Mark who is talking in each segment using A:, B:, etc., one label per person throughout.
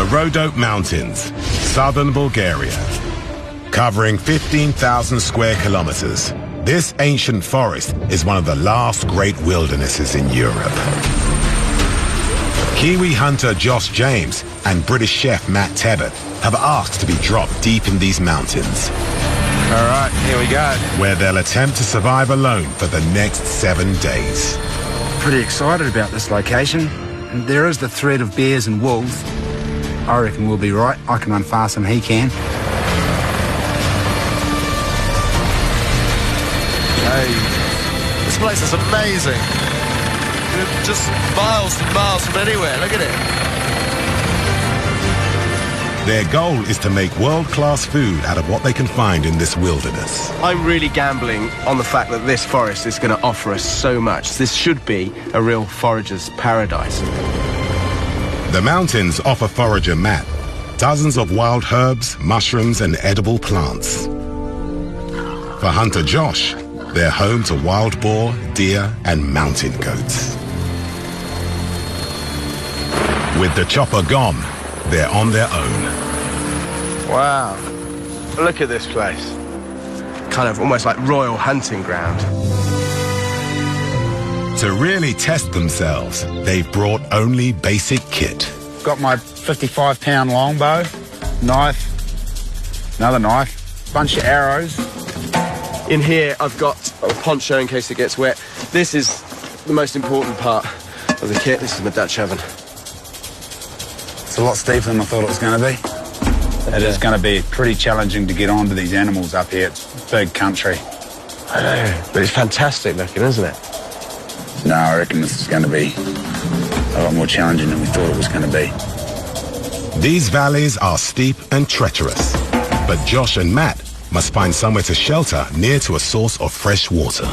A: The Rhodope Mountains, southern Bulgaria. Covering 15,000 square kilometers, this ancient forest is one of the last great wildernesses in Europe. Kiwi hunter Josh James and British chef Matt Tebbett have asked to be dropped deep in these mountains.
B: All right, here we go.
A: Where they'll attempt to survive alone for the next 7 days.
B: Pretty excited about this location. And there is the threat of bears and wolves. I reckon we'll be right. I can run faster than he can.
C: Hey, this place is amazing. Just miles and miles from anywhere. Look at it.
A: Their goal is to make world-class food out of what they can find in this wilderness.
D: I'm really gambling on the fact that this forest is going to offer us so much. This should be a real forager's paradise.
A: The mountains offer forager Matt dozens of wild herbs, mushrooms, and edible plants. For hunter Josh, they're home to wild boar, deer, and mountain goats. With the chopper gone, they're on their own.
D: Wow. Look at this place. Kind of almost like royal hunting ground.
A: To really test themselves, they've brought only basic kit.
B: Got my 55-pound longbow, knife, another knife, bunch of arrows.
D: In here, I've got a poncho in case it gets wet. This is the most important part of the kit. This is my Dutch oven.
B: It's a lot steeper than I thought it was going to be. It is going to be pretty challenging to get onto these animals up here. It's big country.
D: I know, but it's fantastic looking, isn't it?
B: No, I reckon this is going to be a lot more challenging than we thought it was going to be.
A: These valleys are steep and treacherous, but Josh and Matt must find somewhere to shelter near to a source of fresh water.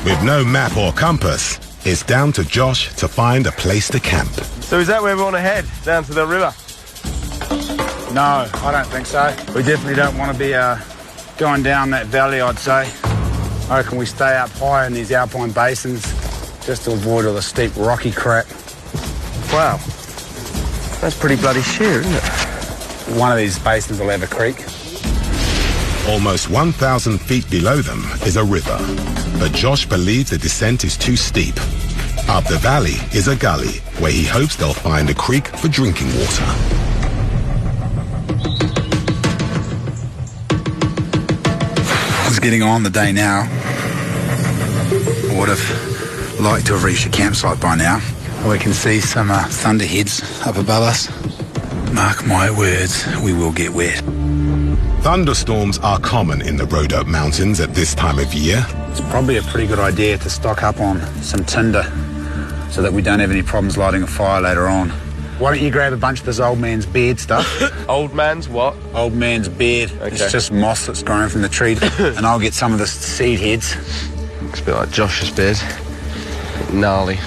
A: With no map or compass, it's down to Josh to find a place to camp.
D: So is that where we want to head? Down to the river?
B: No, I don't think so. We definitely don't want to be going down that valley, I'd say. I reckon we stay up high in these alpine basins just to avoid all the steep rocky crap.
D: Wow. That's pretty bloody sheer, isn't it?
B: One of these basins will have a creek.
A: Almost 1,000 feet below them is a river, but Josh believes the descent is too steep. Up the valley is a gully where he hopes they'll find a creek for drinking water.
B: It's getting on the day now. I would have liked to have reached a campsite by now. We can see some thunderheads up above us. Mark my words, we will get wet.
A: Thunderstorms are common in the Rhodope Mountains at this time of year.
B: It's probably a pretty good idea to stock up on some tinder so that we don't have any problems lighting a fire later on. Why don't you grab a bunch of this old man's beard stuff?
D: Old man's what?
B: Old man's beard. Okay. It's just moss that's growing from the tree. And I'll get some of the seed heads.
D: Looks a bit like Josh's beard. Gnarly.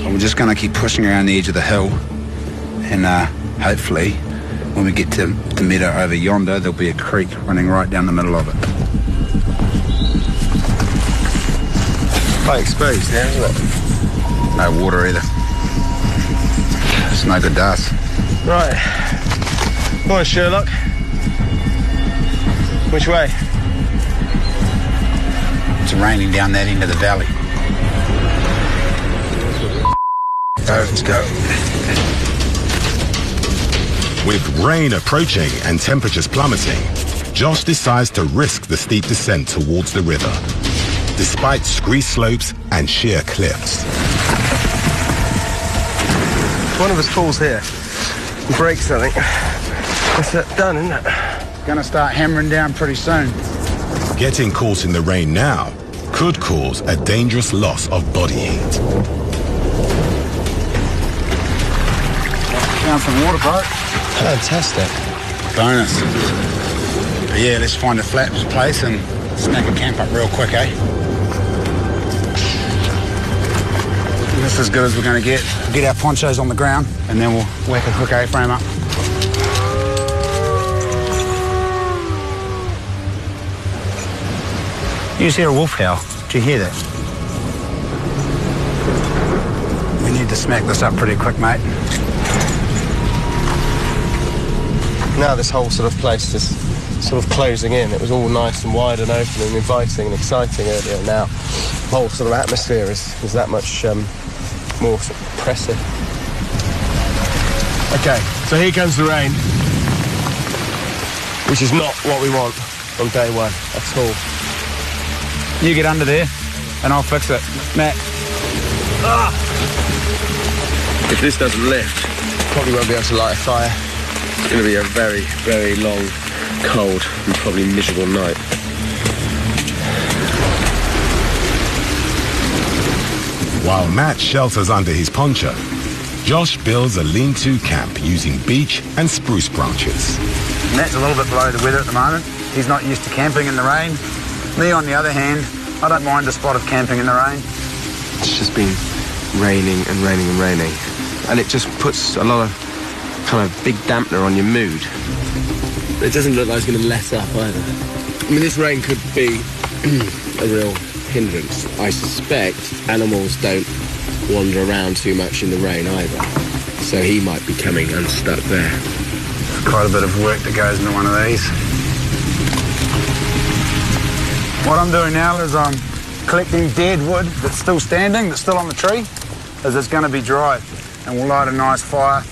B: And we're just going to keep pushing around the edge of the hill. And hopefully, when we get to the meadow over yonder, there'll be a creek running right down the middle of it.
D: Quite exposed there, isn't it?
B: No water either. It's no good to us.
D: Right. Come on, Sherlock. Which way?
B: It's raining down that end of the valley. Let's go.
A: With rain approaching and temperatures plummeting, Josh decides to risk the steep descent towards the river, despite scree slopes and sheer cliffs.
D: One of us falls here and breaks something. That's that done, isn't it?
B: Gonna start hammering down pretty soon.
A: Getting caught in the rain now could cause a dangerous loss of body heat.
B: Found some water, bro.
D: Fantastic.
B: Bonus. But yeah, let's find a flat place and snag a camp up real quick, eh? This is as good as we're going to get. We'll get our ponchos on the ground and then we'll whack a quick A-frame up. You just hear a wolf howl. Did you hear that? We need need to smack this up pretty quick, mate.
D: Now this whole sort of place is sort of closing in. It was all nice and wide and open and inviting and exciting earlier. Now the whole sort of atmosphere is that much more sort of oppressive. Okay, so here comes the rain, which is not what we want on day one at all.
B: You get under there and I'll fix it. Matt.
D: If this doesn't lift, probably won't be able to light a fire. It's going to be a very, very long, cold and probably miserable night.
A: While Matt shelters under his poncho, Josh builds a lean-to camp using beech and spruce branches.
B: Matt's a little bit below the weather at the moment. He's not used to camping in the rain. Me, on the other hand, I don't mind a spot of camping in the rain.
D: It's just been raining and raining and raining. And it just puts a lot of kind of big dampener on your mood. It doesn't look like it's going to let up either. I mean, this rain could be a real hindrance. I suspect animals don't wander around too much in the rain either. So he might be coming unstuck there.
B: Quite a bit of work that goes into one of these. What I'm doing now is I'm collecting dead wood that's still standing, that's still on the tree, as it's going to be dry. And we'll light a nice fire.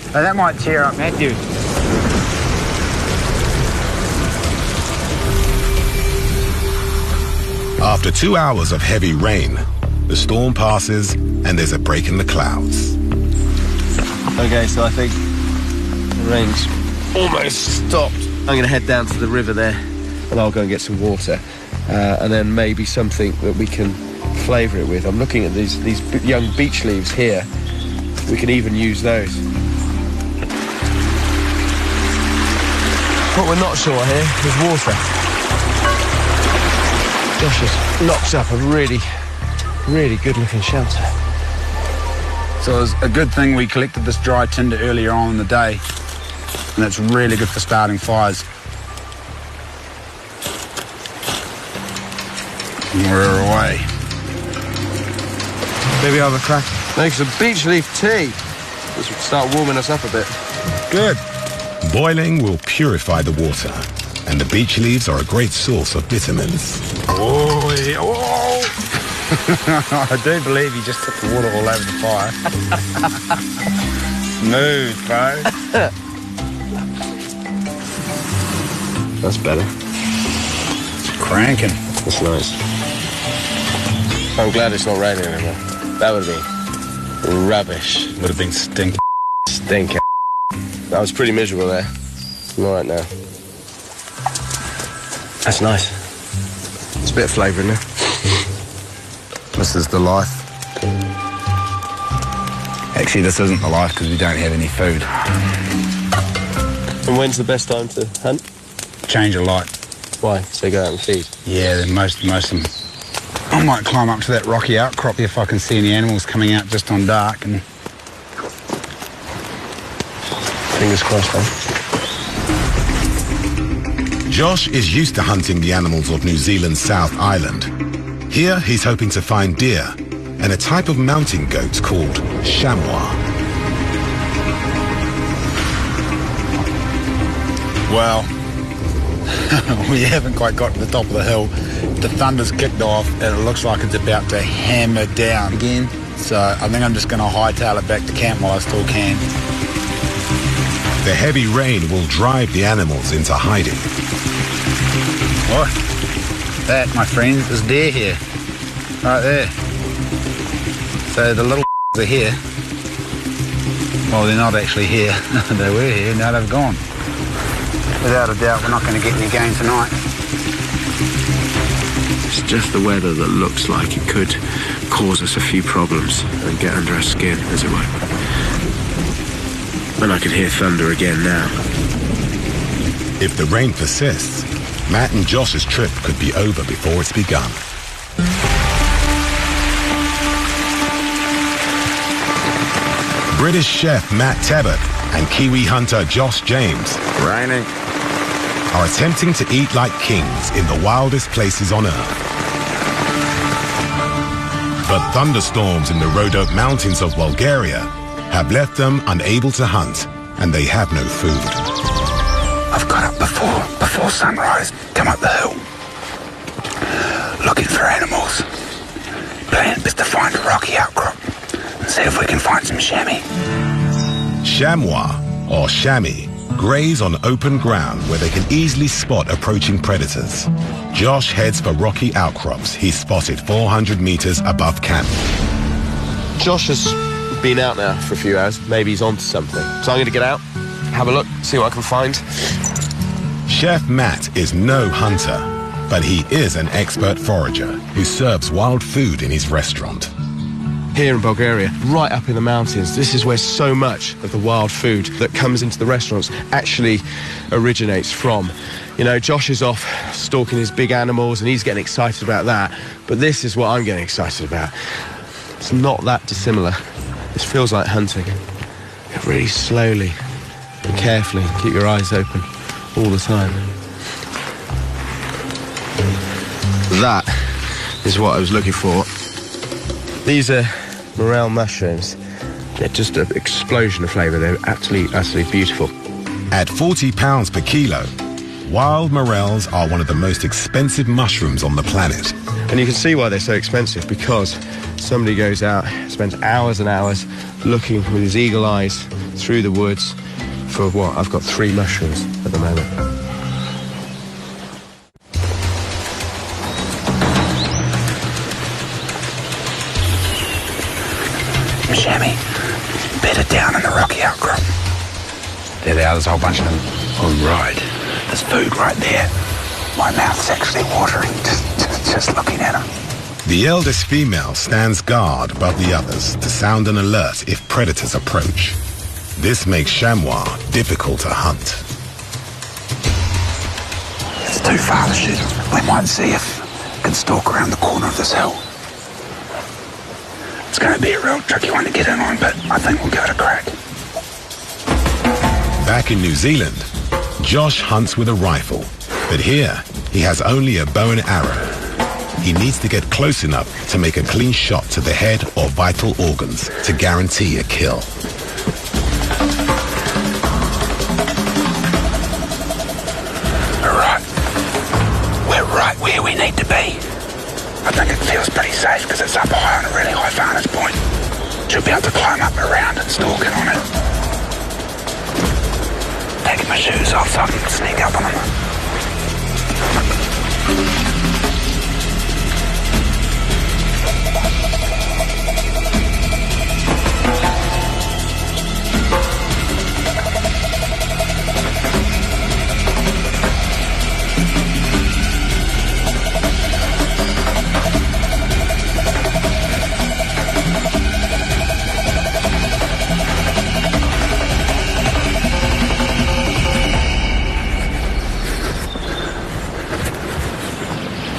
B: Now that might cheer up Matthew.
A: After 2 hours of heavy rain, the storm passes and there's a break in the clouds.
D: Okay, so I think the rain's almost stopped. I'm going to head down to the river there and I'll go and get some water. And then maybe something that we can flavour it with. I'm looking at these young beech leaves here. We can even use those. What we're not sure here is water. Josh has knocked up a really, really good-looking shelter.
B: So it's a good thing we collected this dry tinder earlier on in the day, and it's really good for starting fires. And we're away.
D: Maybe have a crack. Make some beech leaf tea. This will start warming us up a bit.
B: Good.
A: Boiling will purify the water, and the beech leaves are a great source of vitamins.
B: Oh, yeah. Oh. I do believe you just took the water all over the fire. Smooth, bro.
D: That's better.
B: It's cranking.
D: That's nice. I'm glad it's not raining anymore. That would have been rubbish.
B: Would have been stinking.
D: Stinking. I was pretty miserable there. I'm all right now. That's nice. It's a bit of flavour in there. This is the life.
B: Actually, this isn't the life because we don't have any food.
D: And when's the best time to hunt?
B: Change of light.
D: Why? So go out and feed?
B: Yeah, then most of them. I might climb up to that rocky outcrop if I can see any animals coming out just on dark and...
D: Fingers crossed, huh?
A: Josh is used to hunting the animals of New Zealand's South Island. Here, he's hoping to find deer and a type of mountain goat called chamois.
B: Well, we haven't quite got to the top of the hill. The thunder's kicked off and it looks like it's about to hammer down again. So I think I'm just going to hightail it back to camp while I still can.
A: The heavy rain will drive the animals into hiding.
B: What? That, my friends, is deer here. Right there. So the little are here. Well, they're not actually here. They were here, now they've gone. Without a doubt, we're not going to get any game tonight.
D: It's just the weather that looks like it could cause us a few problems and get under our skin, as it were. And I can hear thunder again now.
A: If the rain persists, Matt and Josh's trip could be over before it's begun. British chef Matt Tebbutt and Kiwi hunter Josh James
B: Raining.
A: are attempting to eat like kings in the wildest places on Earth. But thunderstorms in the Rhodope Mountains of Bulgaria have left them unable to hunt, and they have no food.
B: I've got up before sunrise, come up the hill, looking for animals. Plan is to find a rocky outcrop and see if we can find some chamois.
A: Chamois, or chamois, graze on open ground where they can easily spot approaching predators. Josh heads for rocky outcrops he spotted 400 meters above camp.
D: Josh has been out now for a few hours. Maybe he's onto something. So I'm going to get out, have a look, see what I can find.
A: Chef Matt is no hunter, but he is an expert forager who serves wild food in his restaurant.
D: Here in Bulgaria, right up in the mountains, this is where so much of the wild food that comes into the restaurants actually originates from. You know, Josh is off stalking his big animals and he's getting excited about that, but this is what I'm getting excited about. It's not that dissimilar. This feels like hunting. Really slowly and carefully, keep your eyes open all the time. That is what I was looking for. These are morel mushrooms. They're just an explosion of flavour. They're absolutely beautiful.
A: At 40 pounds per kilo, wild morels are one of the most expensive mushrooms on the planet.
D: And you can see why they're so expensive, because somebody goes out, spends hours and hours looking with his eagle eyes through the woods for what? I've got 3 mushrooms at the moment.
B: Chamois, bedded down in the rocky outcrop. There they are, there's a whole bunch of them. All right, there's food right there. My mouth's actually watering just looking at them.
A: The eldest female stands guard above the others to sound an alert if predators approach. This makes chamois difficult to hunt.
B: It's too far to shoot. We might see if we can stalk around the corner of this hill. It's going to be a real tricky one to get in on, but I think we'll give it a crack.
A: Back in New Zealand, Josh hunts with a rifle, but here he has only a bow and arrow. He needs to get close enough to make a clean shot to the head or vital organs to guarantee a kill.
B: All right. We're right where we need to be. I think it feels pretty safe because it's up high on a really high vantage point. Should be able to climb up around and stalk in on it. Taking my shoes off so I can sneak up on them.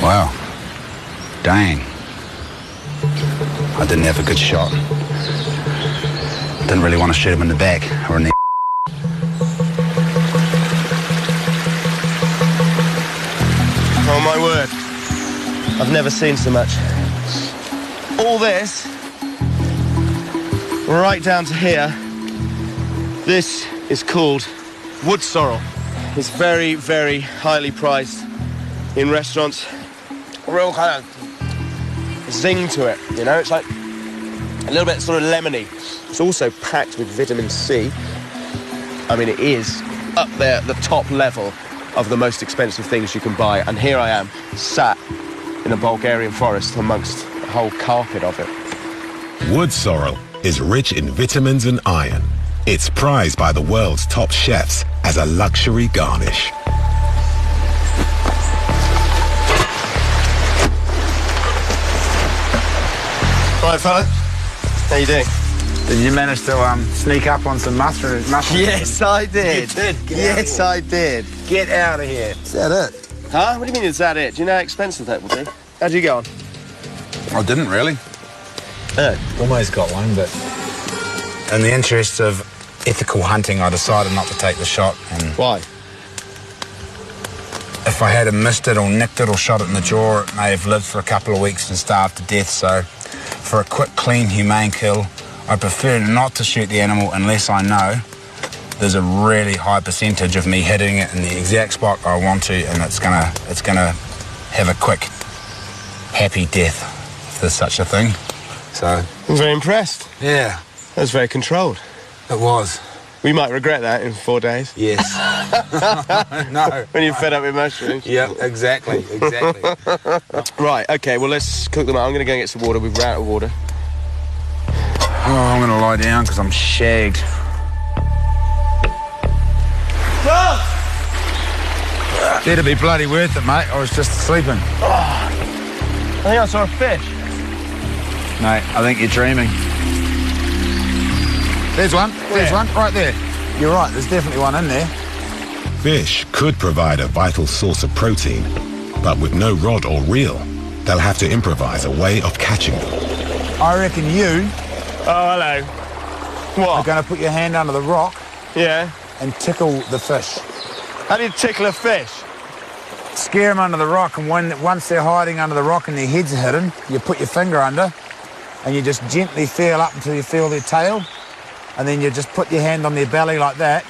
B: Wow. Dang. I didn't have a good shot. Didn't really want to shoot him in the back or in the...
D: Oh my word. I've never seen so much. All this, right down to here, this is called wood sorrel. It's very, very highly prized in restaurants. Real kind of zing to it, you know? It's like a little bit sort of lemony. It's also packed with vitamin C. I mean, it is up there at the top level of the most expensive things you can buy. And here I am, sat in a Bulgarian forest amongst a whole carpet of it.
A: Wood sorrel is rich in vitamins and iron. It's prized by the world's top chefs as a luxury garnish.
D: Right, fella. How you doing?
B: Did you manage to sneak up on some mushrooms?
D: Yes, I did.
B: You did?
D: Yes, I did.
B: Get out of here.
D: Is that it? Huh? What do you mean, is that it? Do you know how expensive that will be? How'd you get on?
B: I didn't really. Almost got one, but in the interest of ethical hunting, I decided not to take the shot. And
D: why?
B: If I had missed it or nicked it or shot it in the jaw, it may have lived for a couple of weeks and starved to death. So for a quick, clean, humane kill, I prefer not to shoot the animal unless I know there's a really high percentage of me hitting it in the exact spot I want to, and it's gonna have a quick, happy death, if there's such a thing. So
D: I'm very impressed.
B: yeah,
D: That was very controlled.
B: it was.
D: We might regret that in 4 days.
B: Yes. No.
D: When you're fed up with mushrooms.
B: Yeah, exactly.
D: Right, okay, well, let's cook them out. I'm going to go and get some water. We've run out of water.
B: Oh, I'm gonna lie down because I'm shagged. It'd be bloody worth it, mate. I was just sleeping.
D: I think I saw a fish.
B: Mate, I think you're dreaming. There's one. There's one. Right there. You're right. There's definitely one in there.
A: Fish could provide a vital source of protein, but with no rod or reel, they'll have to improvise a way of catching them.
B: I reckon you
D: Oh, hello.
B: are
D: What?
B: going to put your hand under the rock
D: Yeah.
B: and tickle the fish.
D: How do you tickle a fish?
B: Scare them under the rock, and once they're hiding under the rock and their heads are hidden, you put your finger under and you just gently feel up until you feel their tail, and then you just put your hand on their belly like that,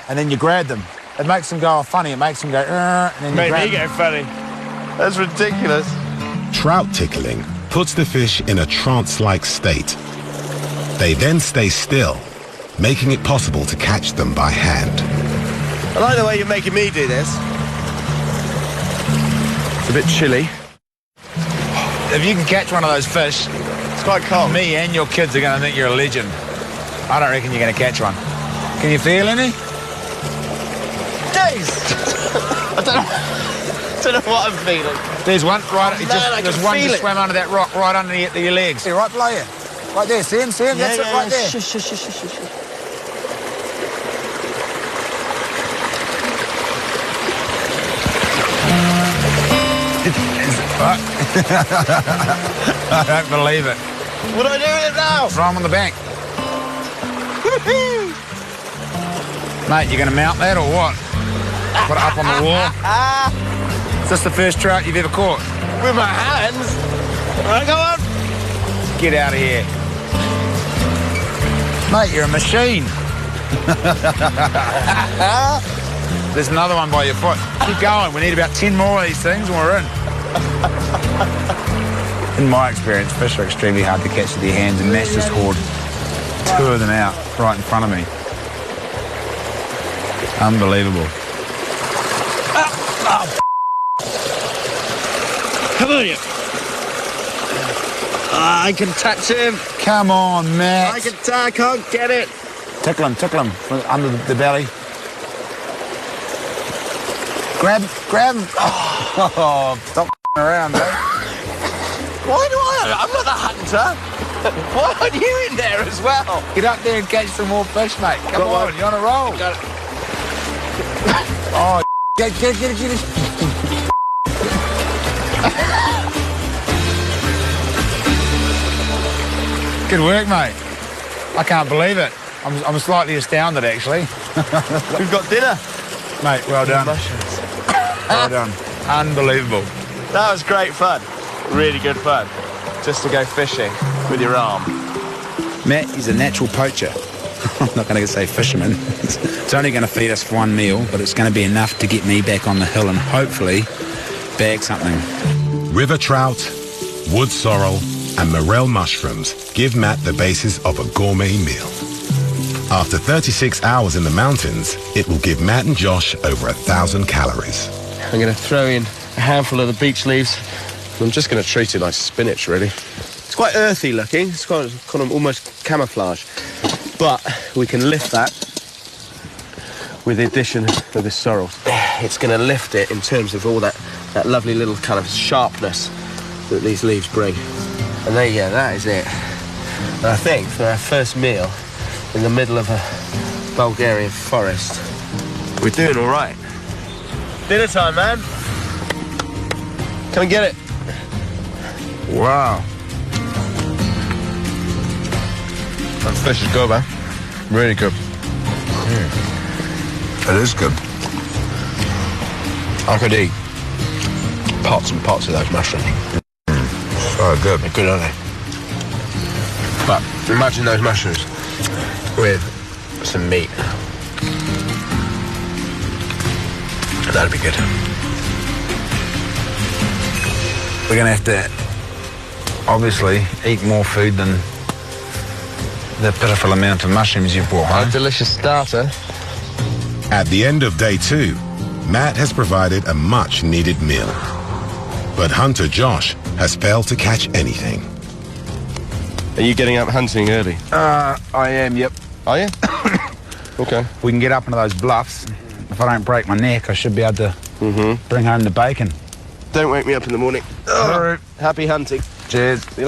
B: and then you grab them. It makes them go all funny. It makes them go, and then you
D: Made
B: grab
D: me
B: them.
D: go funny. That's ridiculous.
A: Trout tickling puts the fish in a trance-like state. They then stay still, making it possible to catch them by hand.
D: I like the way you're making me do this. It's a bit chilly.
B: If you can catch one of those fish,
D: It's quite cold.
B: me and your kids are going to think you're a legend. I don't reckon you're going to catch one. Can you feel any?
D: Days. I don't know what I'm feeling.
B: There's one right.
D: I
B: There's
D: can
B: one
D: feel
B: just
D: it.
B: swam under that rock right underneath your legs. See, right below you. Right there. See him? See him? That's it right there.
D: Shush, shush, shush, shush, shush.
B: I don't believe it.
D: What do I do with it now?
B: Throw him on the bank. Mate, you going to mount that or what? Put it up on the wall? Is this the first trout you've ever caught?
D: With my hands. All right, go on.
B: Get out of here. Mate, you're a machine. There's another one by your foot. Keep going. We need about 10 more of these things and we're in. In my experience, fish are extremely hard to catch with your hands, and Matt's just haured 2 of them out right in front of me. Unbelievable.
D: Come on, you. I can touch him.
B: Come on, Matt.
D: I can't get it.
B: Tickle him from under the belly. Grab him. Oh, stop around, mate.
D: Why do I'm not the hunter. Why aren't you in there as well?
B: Get up there and catch some more fish, mate. Come
D: Got
B: on,
D: one.
B: you're on a roll.
D: Got it.
B: Oh, get it. Good work, mate. I can't believe it. I'm slightly astounded, actually.
D: We've got dinner.
B: Mate, well done.
D: Mushrooms.
B: Well done. Unbelievable.
D: That was great fun. Really good fun. Just to go fishing with your arm.
B: Matt, he's a natural poacher. I'm not going to say fisherman. It's only going to feed us for one meal, but it's going to be enough to get me back on the hill and hopefully bag something.
A: River trout, wood sorrel, and morel mushrooms give Matt the basis of a gourmet meal. After 36 hours in the mountains, it will give Matt and Josh over 1,000 calories.
D: I'm going to throw in a handful of the beech leaves. I'm just going to treat it like spinach, really. It's quite earthy looking. It's kind of almost camouflage. But we can lift that with the addition of this sorrel. It's going to lift it in terms of all that lovely little kind of sharpness that these leaves bring. And there you go, that is it. And I think for our first meal in the middle of a Bulgarian forest, we're doing all right. Dinner time, man. Come and get it.
B: Wow.
D: That fish is good, man. Really good.
B: It is good.
D: I could eat pots and pots of those mushrooms.
B: So good.
D: They're good, aren't they?
B: But imagine those mushrooms with some meat. That'd be good. We're going to have to, obviously, eat more food than the pitiful amount of mushrooms you've brought home.
D: A delicious starter.
A: At the end of day 2, Matt has provided a much-needed meal. But hunter Josh has failed to catch anything.
D: Are you getting up hunting early?
B: I am, yep.
D: Are you? Okay.
B: We can get up into those bluffs. If I don't break my neck, I should be able to bring home the bacon.
D: Don't wake me up in the morning.
B: True.
D: Happy hunting.
B: Cheers.
D: See you later.